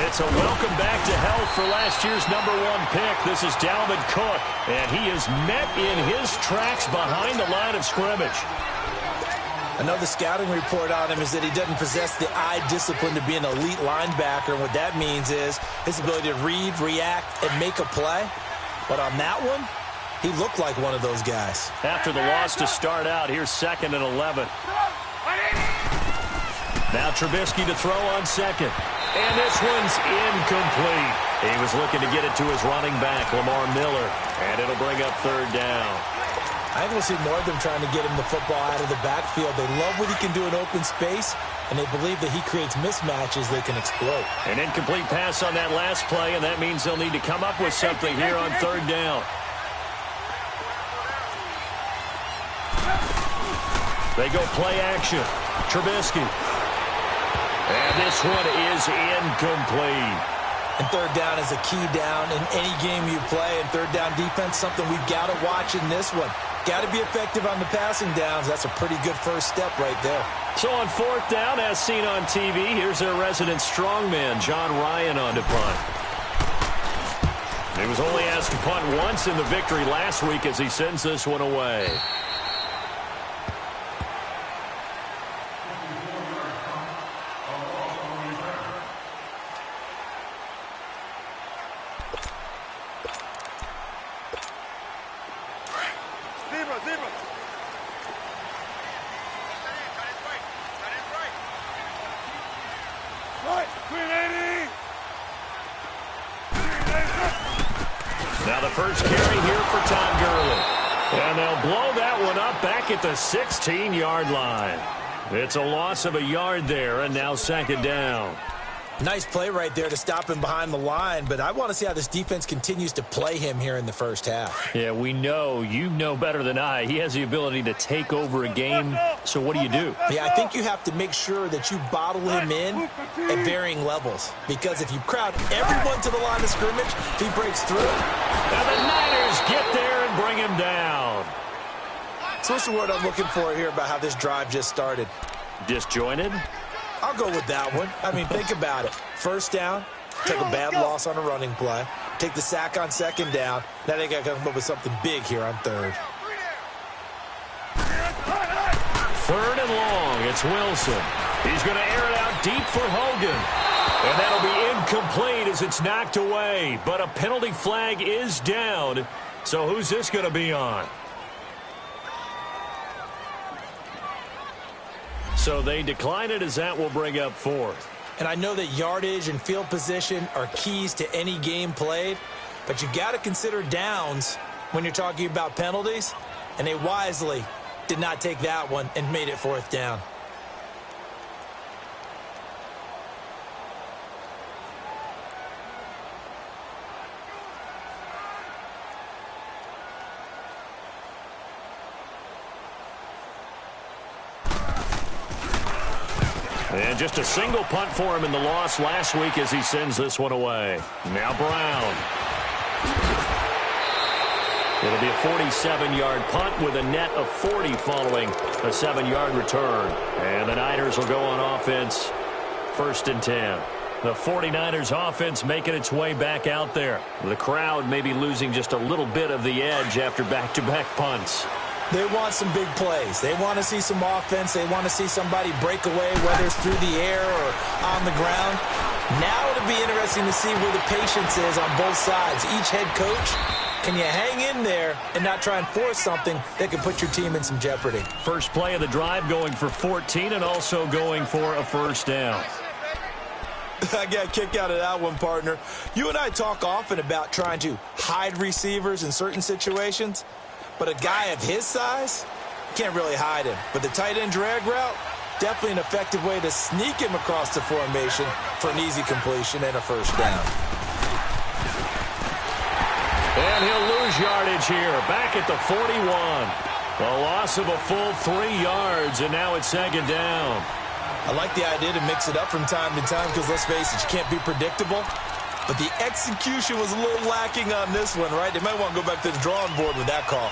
It's a welcome back to health for last year's #1 pick. This is Dalvin Cook, and he is met in his tracks behind the line of scrimmage. Another scouting report on him is that he doesn't possess the eye discipline to be an elite linebacker, and what that means is his ability to read, react, and make a play. But on that one, he looked like one of those guys. After the loss to start out, here's 2nd and 11. Now Trubisky to throw on 2nd. And this one's incomplete. He was looking to get it to his running back, Lamar Miller, and it'll bring up 3rd down. I think we'll see more of them trying to get him the football out of the backfield. They love what he can do in open space, and they believe that he creates mismatches they can exploit. An incomplete pass on that last play, and that means they'll need to come up with something here on 3rd down. They go play action. Trubisky. And this one is incomplete. And 3rd down is a key down in any game you play. And 3rd down defense, something we've got to watch in this one. Got to be effective on the passing downs. That's a pretty good first step right there. So on 4th down, as seen on TV, here's their resident strongman, John Ryan, on to punt. He was only asked to punt once in the victory last week as he sends this one away. Now the first carry here for Todd Gurley. And they'll blow that one up back at the 16-yard line. It's a loss of a yard there, and now 2nd down. Nice play right there to stop him behind the line, but I want to see how this defense continues to play him here in the first half. Yeah, we know. You know better than I. He has the ability to take over a game, so what do you do? Yeah, I think you have to make sure that you bottle him in at varying levels, because if you crowd everyone to the line of scrimmage, if he breaks through. And the Niners get there and bring him down. So what's the word I'm looking for here about how this drive just started? Disjointed? I'll go with that one. I mean, think about it. 1st down, take a bad loss on a running play, take the sack on 2nd down. Now they got to come up with something big here on 3rd. 3rd and long. It's Wilson. He's going to air it out deep for Hogan. And that'll be incomplete as it's knocked away. But a penalty flag is down. So who's this going to be on? So they decline it as that will bring up 4th. And I know that yardage and field position are keys to any game played, but you got to consider downs when you're talking about penalties, and they wisely did not take that one and made it 4th down. And just a single punt for him in the loss last week as he sends this one away. Now Brown. It'll be a 47-yard punt with a net of 40 following a 7-yard return. And the Niners will go on offense 1st and 10. The 49ers offense making its way back out there. The crowd may be losing just a little bit of the edge after back-to-back punts. They want some big plays. They want to see some offense. They want to see somebody break away, whether it's through the air or on the ground. Now it'll be interesting to see where the patience is on both sides. Each head coach, can you hang in there and not try and force something that can put your team in some jeopardy? First play of the drive going for 14 and also going for a 1st down. I got a kick out of that one, partner. You and I talk often about trying to hide receivers in certain situations. But a guy of his size, can't really hide him. But the tight end drag route, definitely an effective way to sneak him across the formation for an easy completion and a 1st down. And he'll lose yardage here, back at the 41. A loss of a full 3 yards, and now it's 2nd down. I like the idea to mix it up from time to time because, let's face it, you can't be predictable. But the execution was a little lacking on this one, right? They might want to go back to the drawing board with that call.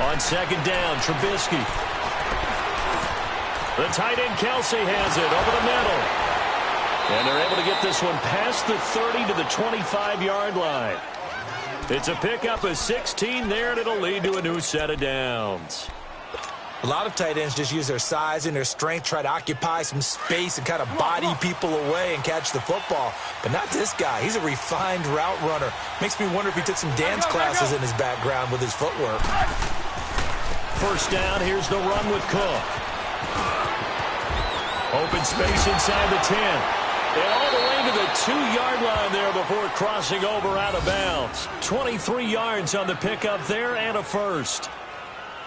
On second down, Trubisky. The tight end, Kelsey, has it over the middle. And they're able to get this one past the 30 to the 25-yard line. It's a pickup of 16 there, and it'll lead to a new set of downs. A lot of tight ends just use their size and their strength, try to occupy some space and kind of body people away and catch the football. But not this guy. He's a refined route runner. Makes me wonder if he took some dance classes in his background with his footwork. First down, here's the run with Cook. Open space inside the 10. And all the way to the 2-yard line there before crossing over out of bounds. 23 yards on the pickup there and a first.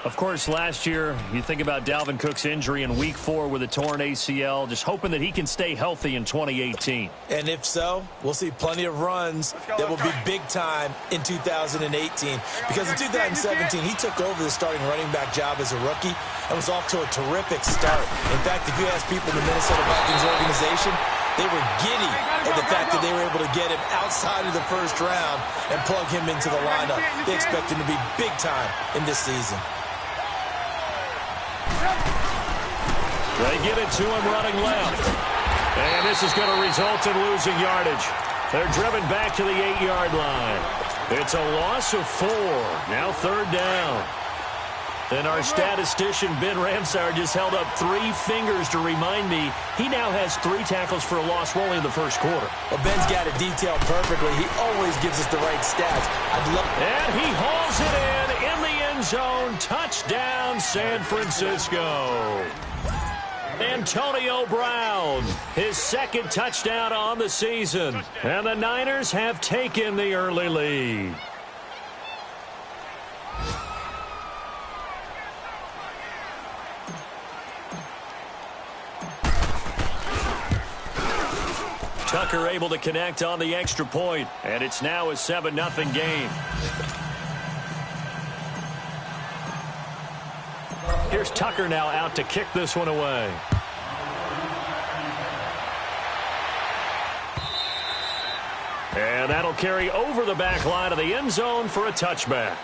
Of course, last year, you think about Dalvin Cook's injury in Week 4 with a torn ACL, just hoping that he can stay healthy in 2018. And if so, we'll see plenty of runs that will be big time in 2018. Because in 2017, he took over the starting running back job as a rookie and was off to a terrific start. In fact, if you ask people in the Minnesota Vikings organization, they were giddy at the fact that they were able to get him outside of the first round and plug him into the lineup. They expect him to be big time in this season. They get it to him running left. And this is going to result in losing yardage. They're driven back to the 8-yard line. It's a loss of 4. Now third down. And our statistician, Ben Ramsauer, just held up 3 fingers to remind me he now has 3 tackles for a loss only in the first quarter. Well, Ben's got it detailed perfectly. He always gives us the right stats. And he hauls it in the end zone. Touchdown, San Francisco. Antonio Brown, his second touchdown on the season. And the Niners have taken the early lead. Tucker able to connect on the extra point, and it's now a 7-0 game. Here's Tucker now out to kick this one away. And that'll carry over the back line of the end zone for a touchback.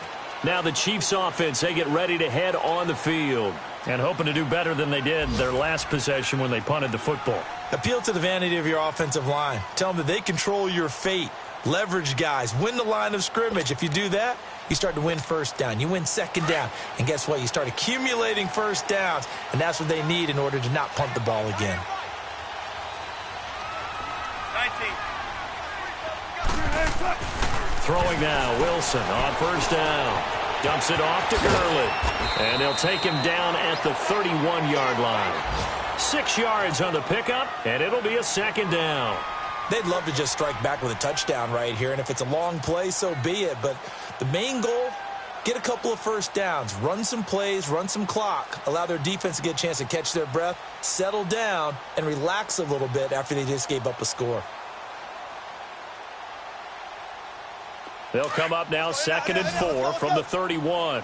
Now the Chiefs offense, they get ready to head on the field and hoping to do better than they did their last possession when they punted the football. Appeal to the vanity of your offensive line. Tell them that they control your fate. Leverage guys. Win the line of scrimmage. If you do that, you start to win first down. You win second down. And guess what? You start accumulating first downs. And that's what they need in order to not punt the ball again. 19. Throwing now, Wilson on first down. Dumps it off to Gurley. And they'll take him down at the 31-yard line. 6 yards on the pickup, and it'll be a second down. They'd love to just strike back with a touchdown right here, and if it's a long play, so be it. But the main goal, get a couple of first downs, run some plays, run some clock, allow their defense to get a chance to catch their breath, settle down, and relax a little bit after they just gave up a score. They'll come up now 2nd and 4 from the 31.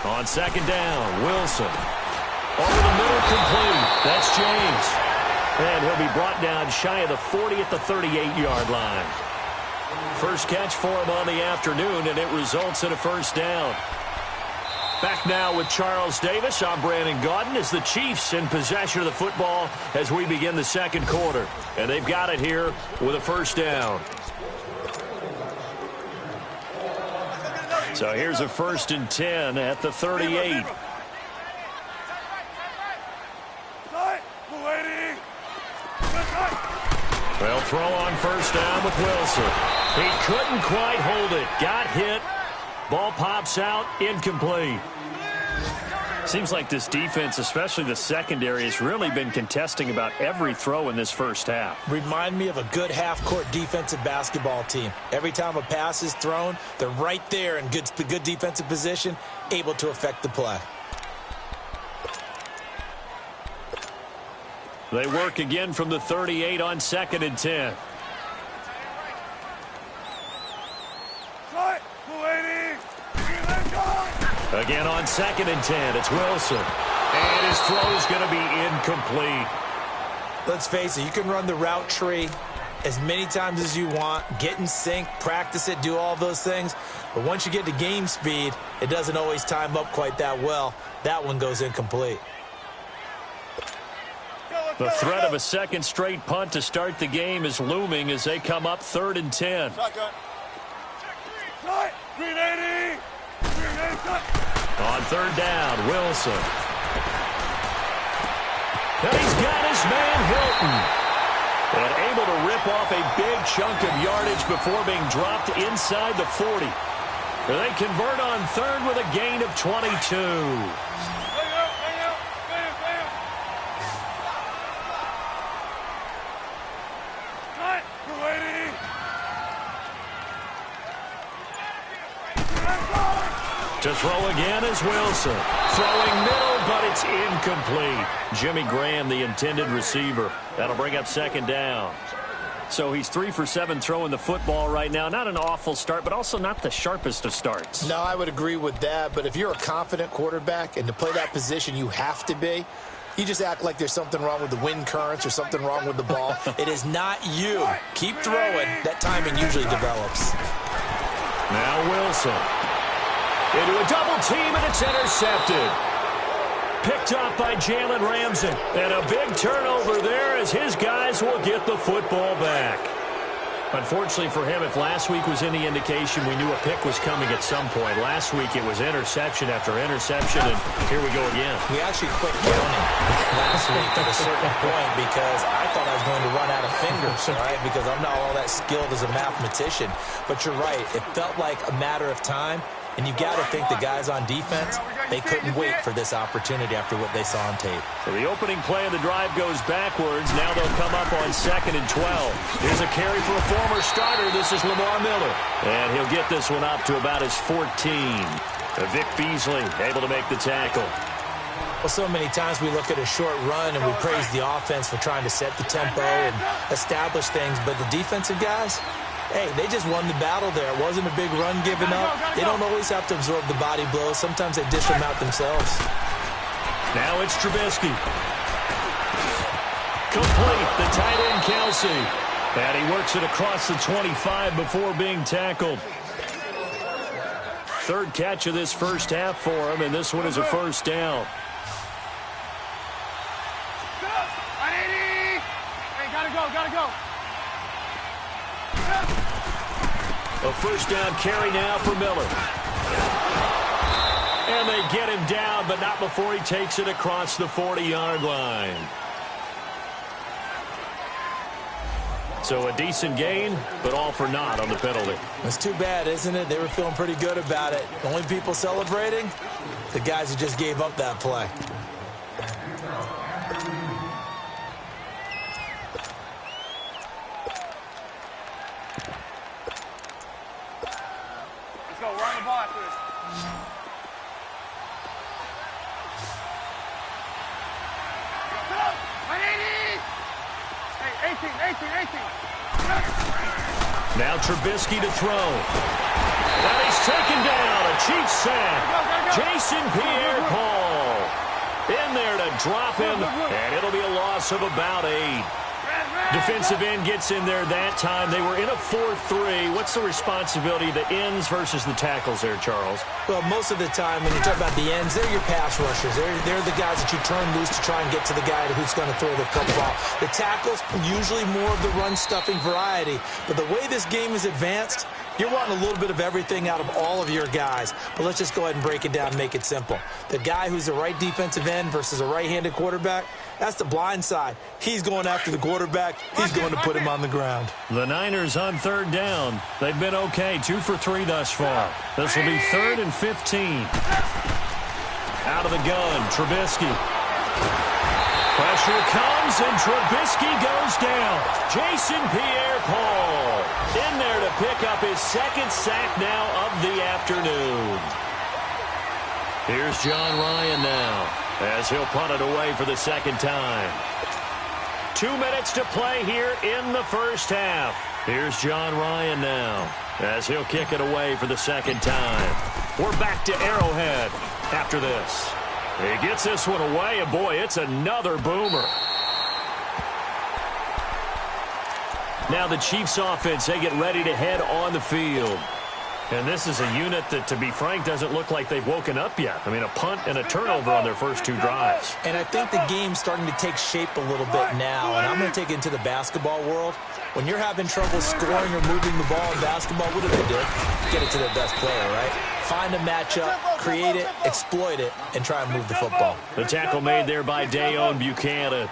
On second down, Wilson. Over the middle, complete. That's James. And he'll be brought down shy of the 40 at the 38-yard line. First catch for him on the afternoon, and it results in a first down. Back now with Charles Davis. I'm Brandon Gaudin as the Chiefs in possession of the football as we begin the second quarter. And they've got it here with a first down. So here's a 1st and 10 at the 38. They'll throw on first down with Wilson. He couldn't quite hold it. Got hit. Ball pops out. Incomplete. Seems like this defense, especially the secondary, has really been contesting about every throw in this first half. Remind me of a good half-court defensive basketball team. Every time a pass is thrown, they're right there in good defensive position, able to affect the play. They work again from the 38 on 2nd and 10. Again on 2nd and 10, it's Wilson. And his throw is going to be incomplete. Let's face it, you can run the route tree as many times as you want, get in sync, practice it, do all those things. But once you get to game speed, it doesn't always time up quite that well. That one goes incomplete. The threat of a second straight punt to start the game is looming as they come up 3rd and 10. On 3rd down, Wilson. And he's got his man Hilton. And able to rip off a big chunk of yardage before being dropped inside the 40. They convert on 3rd with a gain of 22. To throw again is Wilson. Throwing middle, but it's incomplete. Jimmy Graham, the intended receiver. That'll bring up 2nd down. So he's 3 for 7 throwing the football right now. Not an awful start, but also not the sharpest of starts. No, I would agree with that. But if you're a confident quarterback and to play that position, you have to be. You just act like there's something wrong with the wind currents or something wrong with the ball. It is not you. Keep throwing. That timing usually develops. Now Wilson. Into a double team, and it's intercepted. Picked up by Jalen Ramsey. And a big turnover there as his guys will get the football back. Unfortunately for him, if last week was any indication, we knew a pick was coming at some point. Last week it was interception after interception, and here we go again. We actually quit counting last week at a certain point because I thought I was going to run out of fingers, right? Because I'm not all that skilled as a mathematician. But you're right. It felt like a matter of time. And you got to think the guys on defense, they couldn't wait for this opportunity after what they saw on tape. So the opening play of the drive goes backwards. Now they'll come up on 2nd and 12. Here's a carry for a former starter. This is Lamar Miller. And he'll get this one up to about his 14. Vic Beasley able to make the tackle. Well, so many times we look at a short run and we praise the offense for trying to set the tempo and establish things. But the defensive guys, hey, they just won the battle there. It wasn't a big run given up. They don't always have to absorb the body blows. Sometimes they dish them out themselves. Now it's Trubisky. Complete, the tight end Kelsey. And he works it across the 25 before being tackled. 3rd catch of this first half for him, and this one is a 1st down. Gotta go. A 1st down carry now for Miller. And they get him down, but not before he takes it across the 40-yard line. So a decent gain, but all for naught on the penalty. That's too bad, isn't it? They were feeling pretty good about it. The only people celebrating, the guys who just gave up that play. Let's go. We're on the ball after this. Hey, 18. Now Trubisky to throw. And he's taken down. A Chiefs sack. Jason Pierre-Paul in there to drop him, and it'll be a loss of about 8. Defensive end gets in there that time. They were in a 4-3. What's the responsibility of the ends versus the tackles there, Charles? Well, most of the time when you talk about the ends, they're your pass rushers. They're the guys that you turn loose to try and get to the guy who's going to throw the football. The tackles, usually more of the run-stuffing variety. But the way this game is advanced, you're wanting a little bit of everything out of all of your guys. But let's just go ahead and break it down and make it simple. The guy who's the right defensive end versus a right-handed quarterback, that's the blind side. He's going after the quarterback. He's going to put him on the ground. The Niners on 3rd down. They've been okay, 2 for 3 thus far. This will be 3rd and 15. Out of the gun, Trubisky. Pressure comes, and Trubisky goes down. Jason Pierre-Paul in there to pick up his 2nd sack now of the afternoon. Here's John Ryan now, as he'll punt it away for the 2nd time. 2 minutes to play here in the first half. Here's John Ryan now, as he'll kick it away for the 2nd time. We're back to Arrowhead after this. He gets this one away, and boy, it's another boomer. Now the Chiefs offense, they get ready to head on the field. And this is a unit that, to be frank, doesn't look like they've woken up yet. I mean, a punt and a turnover on their first 2 drives. And I think the game's starting to take shape a little bit now. And I'm going to take it into the basketball world. When you're having trouble scoring or moving the ball in basketball, what do? Get it to their best player, right? Find a matchup, create it, exploit it, and try and move the football. The tackle made there by Dayon Buchanan.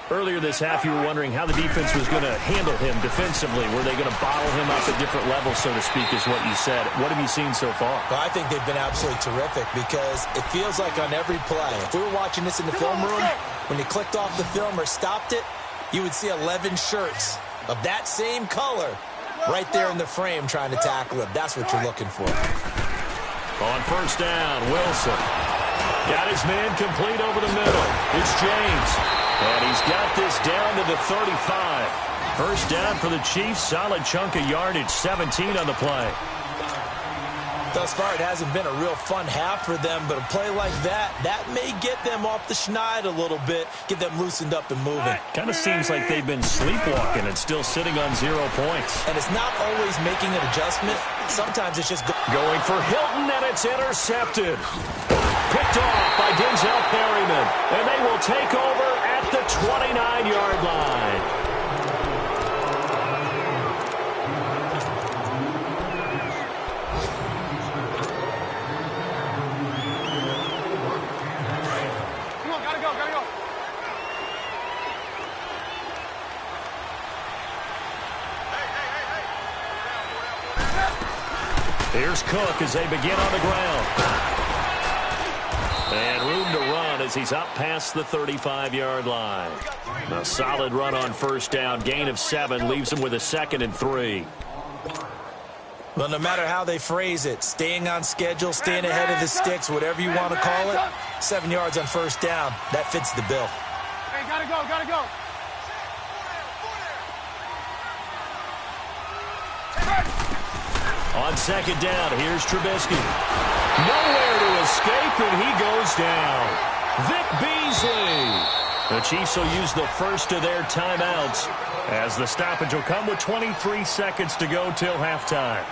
Earlier this half, you were wondering how the defense was going to handle him defensively. Were they going to bottle him up at different levels, so to speak, is what you said. What have you seen so far? Well, I think they've been absolutely terrific because it feels like on every play, if we were watching this in the film room, when you clicked off the film or stopped it, you would see 11 shirts of that same color right there in the frame trying to tackle him. That's what you're looking for. On first down, Wilson got his man complete over the middle. It's James. And he's got this down to the 35. First down for the Chiefs. Solid chunk of yardage, 17 on the play. Thus far, it hasn't been a real fun half for them, but a play like that may get them off the schneid a little bit, get them loosened up and moving. Kind of seems like they've been sleepwalking and still sitting on 0 points. And it's not always making an adjustment. Sometimes it's just going for Hilton, and it's intercepted. Picked off by Denzel Perryman, and they will take over at the 29-yard line. Here's Cook as they begin on the ground. And room to run as he's up past the 35-yard line. A solid run on first down. Gain of 7 leaves him with a 2nd and 3. Well, no matter how they phrase it, staying on schedule, staying ahead of the sticks, whatever you want to call it, 7 yards on first down, that fits the bill. Hey, gotta go, gotta go. On second down, here's Trubisky. Nowhere to escape, and he goes down. Vic Beasley. The Chiefs will use the first of their timeouts as the stoppage will come with 23 seconds to go till halftime.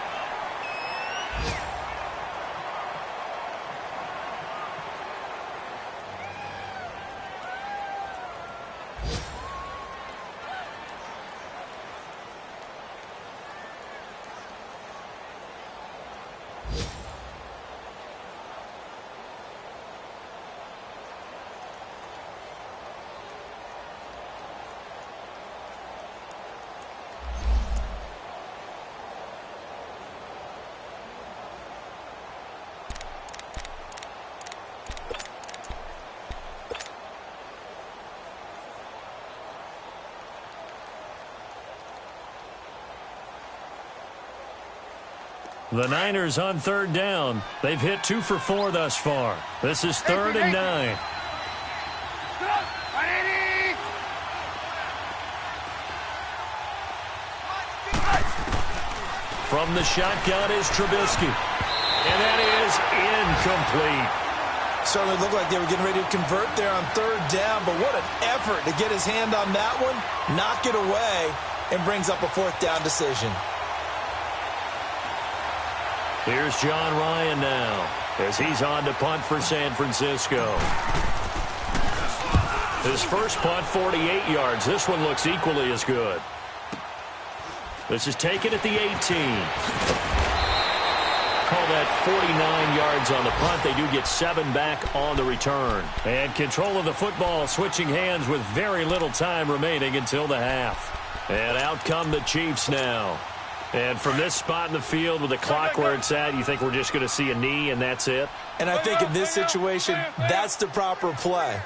The Niners on third down. They've hit 2 for 4 thus far. This is 3rd and 9. From the shotgun is Trubisky. And that is incomplete. Certainly looked like they were getting ready to convert there on third down, but what an effort to get his hand on that one, knock it away, and brings up a 4th down decision. Here's John Ryan now as he's on to punt for San Francisco. His first punt, 48 yards. This one looks equally as good. This is taken at the 18. Call that 49 yards on the punt. They do get 7 back on the return. And control of the football switching hands with very little time remaining until the half. And out come the Chiefs now. And from this spot in the field with the clock where it's at, you think we're just going to see a knee and that's it? And I think in this situation, that's the proper play.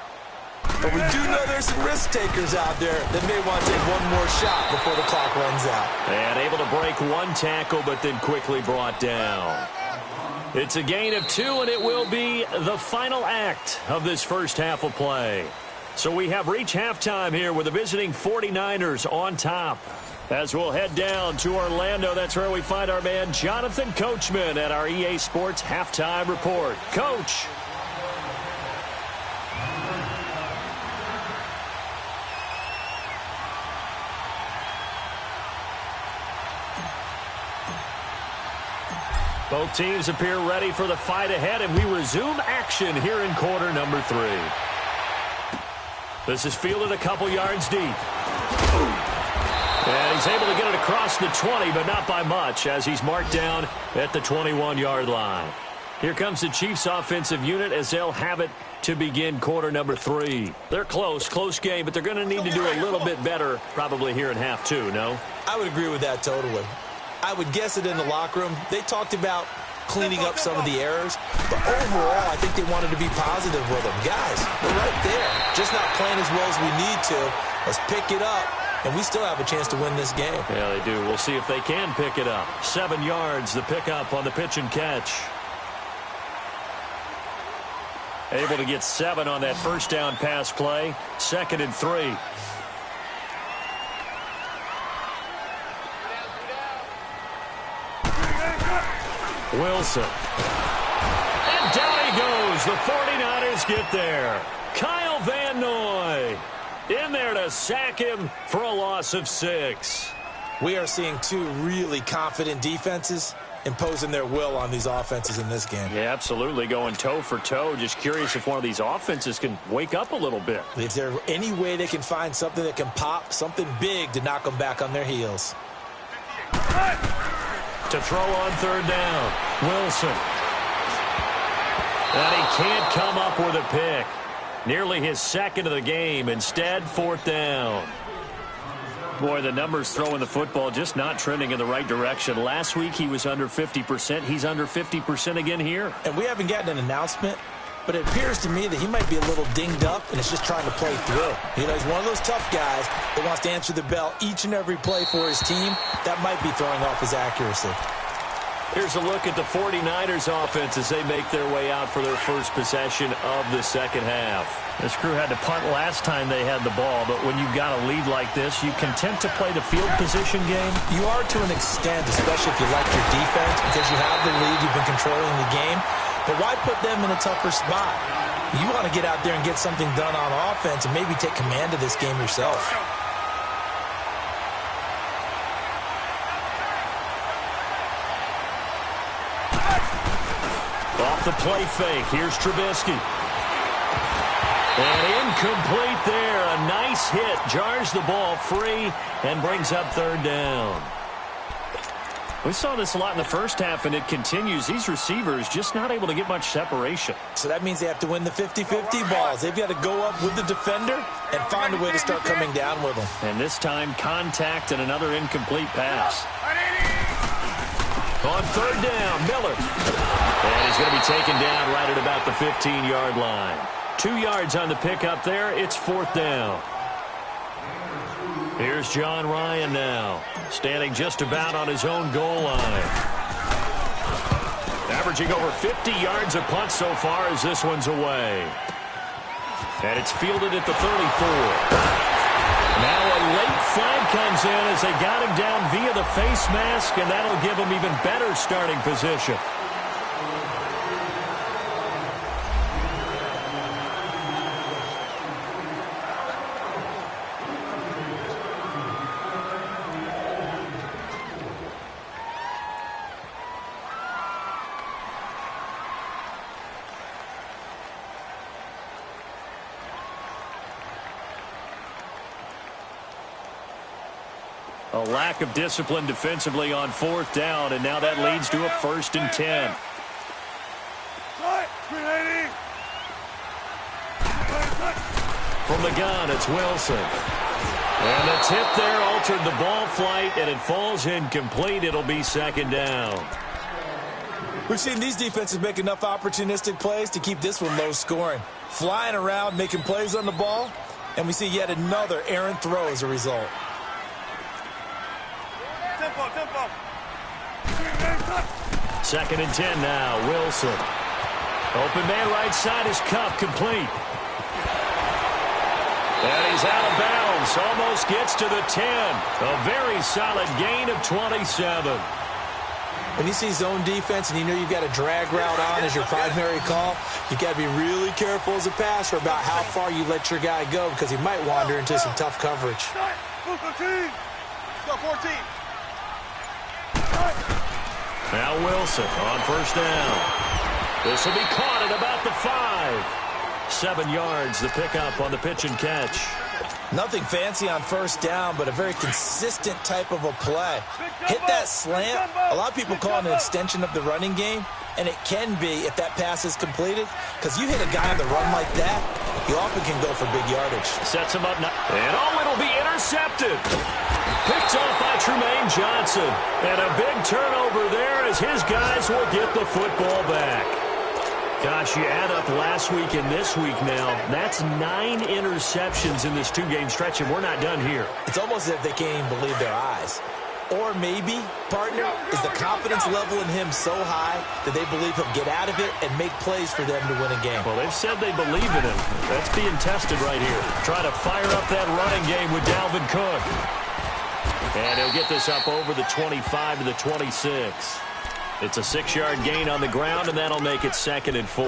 But we do know there's some risk takers out there that may want to take one more shot before the clock runs out. And able to break 1 tackle, but then quickly brought down. It's a gain of 2, and it will be the final act of this first half of play. So we have reached halftime here with the visiting 49ers on top. As we'll head down to Orlando, that's where we find our man Jonathan Coachman at our EA Sports Halftime Report. Coach. Both teams appear ready for the fight ahead, and we resume action here in quarter number 3. This is fielded a couple yards deep. And he's able to get it across the 20, but not by much, as he's marked down at the 21-yard line. Here comes the Chiefs offensive unit as they'll have it to begin quarter number 3. They're close game, but they're going to need to do a little bit better probably here in half 2, no? I would agree with that totally. I would guess it in the locker room. They talked about cleaning up some of the errors, but overall, I think they wanted to be positive with them. Guys, we're right there. Just not playing as well as we need to. Let's pick it up, and we still have a chance to win this game. Yeah, they do. We'll see if they can pick it up. 7 yards, the pickup on the pitch and catch. Able to get 7 on that first down pass play. 2nd and 3. Wilson. And down he goes. The 49ers get there. Kyle Van Noy in there to sack him for a loss of 6. We are seeing 2 really confident defenses imposing their will on these offenses in this game. Yeah, absolutely. Going toe for toe. Just curious if one of these offenses can wake up a little bit. Is there any way they can find something that can pop, something big to knock them back on their heels? To throw on 3rd down, Wilson. And he can't come up with a pick. Nearly his 2nd of the game. Instead, 4th down. Boy, the numbers throwing the football just not trending in the right direction. Last week, he was under 50%. He's under 50% again here. And we haven't gotten an announcement, but it appears to me that he might be a little dinged up and is just trying to play through. You know, he's one of those tough guys that wants to answer the bell each and every play for his team. That might be throwing off his accuracy. Here's a look at the 49ers offense as they make their way out for their first possession of the second half. This crew had to punt last time they had the ball, but when you've got a lead like this, you content to play the field position game? You are to an extent, especially if you like your defense, because you have the lead, you've been controlling the game. But why put them in a tougher spot? You want to get out there and get something done on offense and maybe take command of this game yourself. Off the play fake, here's Trubisky. And incomplete there. A nice hit. Jars the ball free and brings up 3rd down. We saw this a lot in the first half, and it continues. These receivers just not able to get much separation. So that means they have to win the 50-50 balls. They've got to go up with the defender and find a way to start coming down with them. And this time, contact and another incomplete pass. On 3rd down, Miller. And he's going to be taken down right at about the 15-yard line. 2 yards on the pickup there. It's 4th down. Here's John Ryan now, standing just about on his own goal line. Averaging over 50 yards a punt so far as this one's away. And it's fielded at the 34. Now a late flag comes in as they got him down via the face mask, and that'll give him even better starting position. A lack of discipline defensively on 4th down, and now that leads to a 1st and 10. From the gun, it's Wilson. And the tip there altered the ball flight, and it falls incomplete. It'll be 2nd down. We've seen these defenses make enough opportunistic plays to keep this one low scoring. Flying around, making plays on the ball, and we see yet another errant throw as a result. Tempo. 2nd and 10 now, Wilson. Open man right side is Cup, complete. And he's out of bounds, almost gets to the 10. A very solid gain of 27. When you see zone defense and you know you've got a drag route on as your primary call, you've got to be really careful as a passer about how far you let your guy go because he might wander into some tough coverage. Let's go 14. Now Wilson on first down. This will be caught at about the 5. 7 yards, the pickup on the pitch and catch. Nothing fancy on first down, but a very consistent type of a play. Hit that slant. A lot of people call it an extension of the running game, and it can be if that pass is completed, because you hit a guy on the run like that, you often can go for big yardage. Sets him up now, and it'll be intercepted. Picked off by Trumaine Johnson, and a big turnover there as his guys will get the football back. Gosh, you add up last week and this week now, that's 9 interceptions in this 2-game stretch, and we're not done here. It's almost as if they can't even believe their eyes. Or maybe, partner, is the confidence level in him so high that they believe he'll get out of it and make plays for them to win a game. Well, they've said they believe in him. That's being tested right here. Trying to fire up that running game with Dalvin Cook. And he'll get this up over the 25 to the 26. It's a 6-yard gain on the ground, and that'll make it 2nd and 4.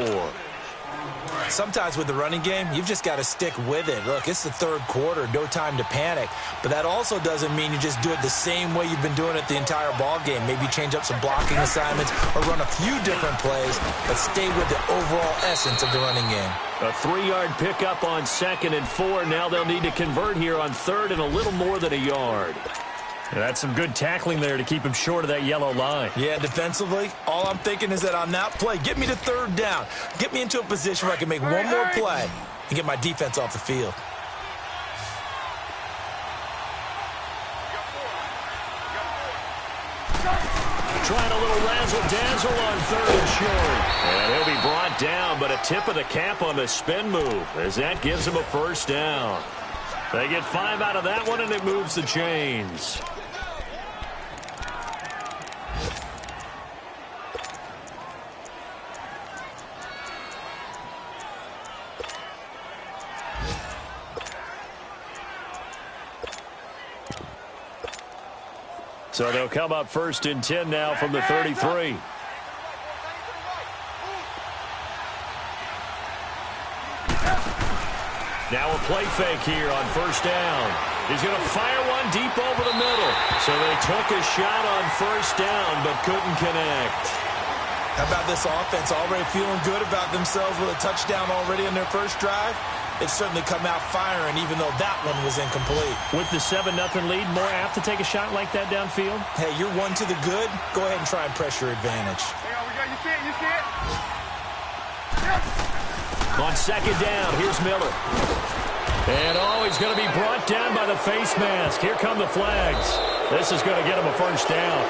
Sometimes with the running game, you've just got to stick with it. Look, it's the 3rd quarter, no time to panic. But that also doesn't mean you just do it the same way you've been doing it the entire ball game. Maybe change up some blocking assignments or run a few different plays, but stay with the overall essence of the running game. A 3-yard pickup on 2nd and 4. Now they'll need to convert here on 3rd and a little more than a yard. And that's some good tackling there to keep him short of that yellow line. Yeah, defensively, all I'm thinking is that on that play, get me to 3rd down. Get me into a position where I can make one more play and get my defense off the field. Trying a little razzle-dazzle on 3rd and short. And he'll be brought down, but a tip of the cap on the spin move as that gives him a 1st down. They get 5 out of that one, and it moves the chains. So they'll come up 1st and 10 now from the 33. Now a play fake here on 1st down. He's going to fire one deep over the middle. So they took a shot on 1st down but couldn't connect. How about this offense already feeling good about themselves with a touchdown already in their first drive? It's certainly come out firing, even though that one was incomplete. With the 7-0 lead, more apt to take a shot like that downfield? Hey, you're one to the good. Go ahead and try and press your advantage. Hang on, we got you see it, you see it? On 2nd down, here's Miller. And he's going to be brought down by the face mask. Here come the flags. This is going to get him a 1st down.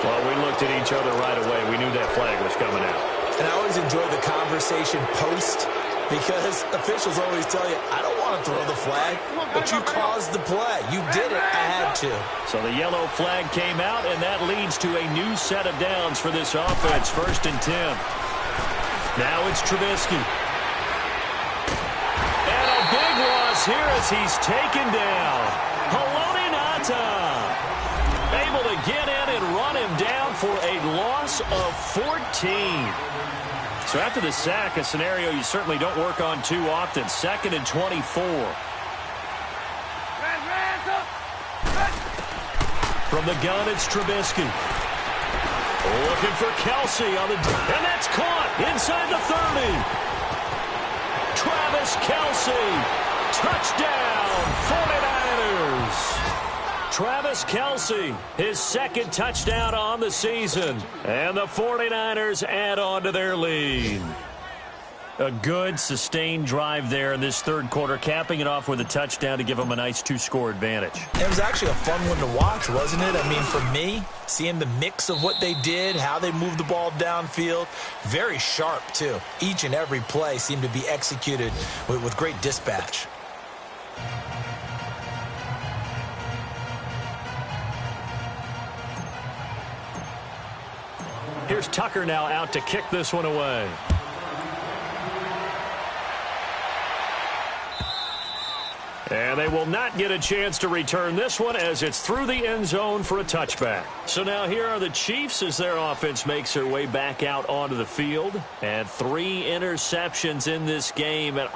Well, we looked at each other right away. We knew that flag was coming out. And I always enjoy the conversation post, because officials always tell you, I don't want to throw the flag, but you caused the play. You did it. I had to. So the yellow flag came out, and that leads to a new set of downs for this offense. 1st and 10. Now it's Trubisky. And a big loss here as he's taken down. Haloti Ngata able to get in and run him down for a loss of 14. So after the sack, a scenario you certainly don't work on too often. 2nd and 24. From the gun, it's Trubisky. Looking for Kelsey on the... And that's caught inside the 30. Travis Kelsey. Touchdown, 49ers. Travis Kelsey, his 2nd touchdown on the season. And the 49ers add on to their lead. A good, sustained drive there in this 3rd quarter, capping it off with a touchdown to give them a nice 2-score advantage. It was actually a fun one to watch, wasn't it? I mean, for me, seeing the mix of what they did, how they moved the ball downfield, very sharp, too. Each and every play seemed to be executed with great dispatch. Here's Tucker now out to kick this one away. And they will not get a chance to return this one as it's through the end zone for a touchback. So now here are the Chiefs as their offense makes their way back out onto the field. And 3 interceptions in this game. And